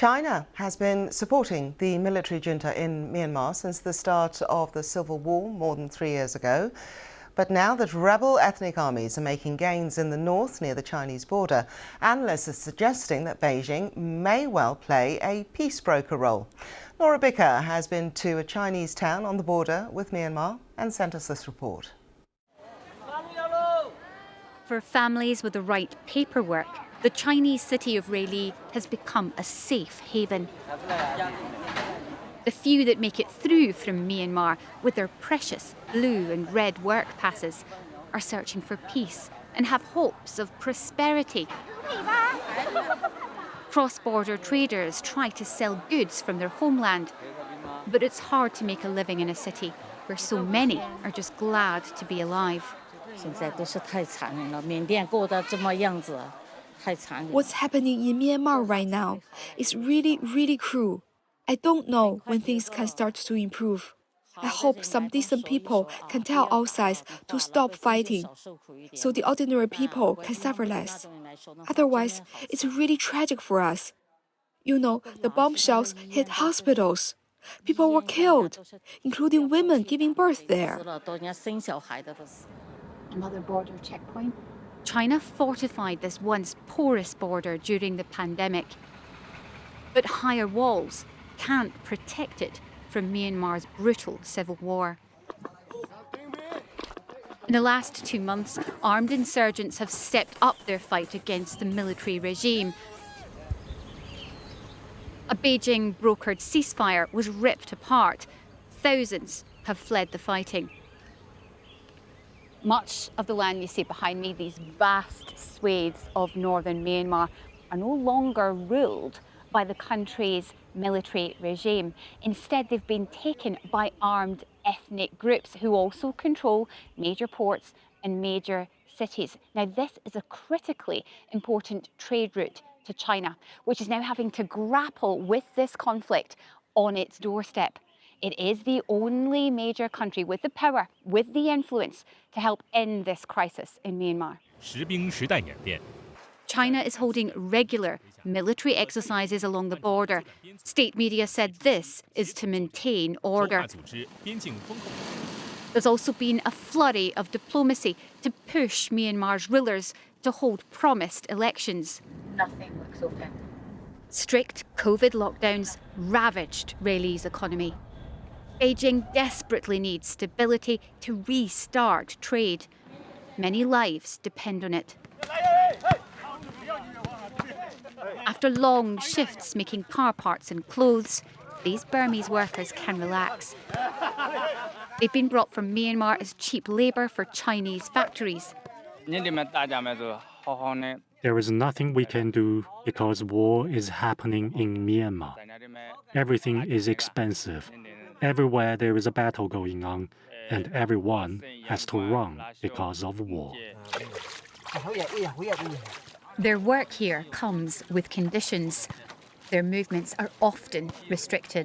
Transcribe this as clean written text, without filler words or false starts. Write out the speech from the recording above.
China has been supporting the military junta in Myanmar since the start of the civil war more than 3 years ago. But now that rebel ethnic armies are making gains in the north near the Chinese border, analysts are suggesting that Beijing may well play a peace broker role. Laura Bicker has been to a Chinese town on the border with Myanmar and sent us this report. For families with the right paperwork, the Chinese city of Raili has become a safe haven. The few that make it through from Myanmar with their precious blue and red work passes are searching for peace and have hopes of prosperity. Cross-border traders try to sell goods from their homeland, but it's hard to make a living in a city where so many are just glad to be alive. What's happening in Myanmar right now is really cruel. I don't know when things can start to improve. I hope some decent people can tell all sides to stop fighting, so the ordinary people can suffer less. Otherwise, it's really tragic for us. You know, the bomb shells hit hospitals. People were killed, including women giving birth there. Another border checkpoint. China fortified this once porous border during the pandemic. But higher walls can't protect it from Myanmar's brutal civil war. In the last 2 months, armed insurgents have stepped up their fight against the military regime. A Beijing-brokered ceasefire was ripped apart. Thousands have fled the fighting. Much of the land you see behind me, these vast swathes of northern Myanmar, are no longer ruled by the country's military regime. Instead, they've been taken by armed ethnic groups who also control major ports and major cities. Now, this is a critically important trade route to China, which is now having to grapple with this conflict on its doorstep. It is the only major country with the power, with the influence, to help end this crisis in Myanmar. China is holding regular military exercises along the border. State media said this is to maintain order. There's also been a flurry of diplomacy to push Myanmar's rulers to hold promised elections. Nothing looks open. Strict COVID lockdowns ravaged Raili's economy. Beijing desperately needs stability to restart trade. Many lives depend on it. After long shifts making car parts and clothes, these Burmese workers can relax. They've been brought from Myanmar as cheap labour for Chinese factories. There is nothing we can do because war is happening in Myanmar. Everything is expensive. Everywhere there is a battle going on, and everyone has to run because of war. Their work here comes with conditions. Their movements are often restricted.